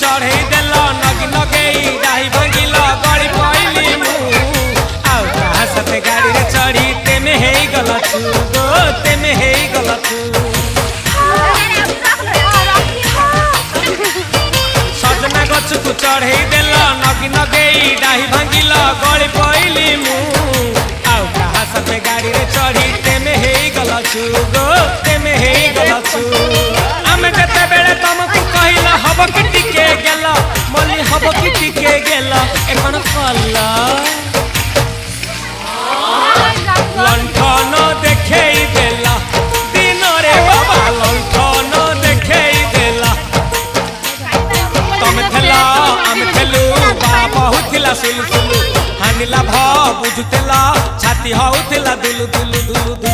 चढ़े देल नगी नगेई डाही भांगिल गड़ी पइली मु आउ कहा साथे गाड़ी रे चढ़ी तेमे हेई गला तू गो तेमे हेई गला तू सजना गछ को चढ़े देल नगी नगेई डाही भांगिल गड़ी पइली मु आउ कहा साथे गाड़ी रे चढ़ी तेमे हेई गला तू गो तेमे हेई गला तू आमे जते बेले तुमको कहिला हब कि टिके गेला मल्ली हब कि टिके गेला एखन कल्ला लंठन देखेई देला दिन रे बाबा लंठन देखेई देला तमे थेला आमे थेलु बाबा हुथिला सुलु सुलु हानिला भ बुझुतेला छाती हउथिला दुलु दुलु दुलु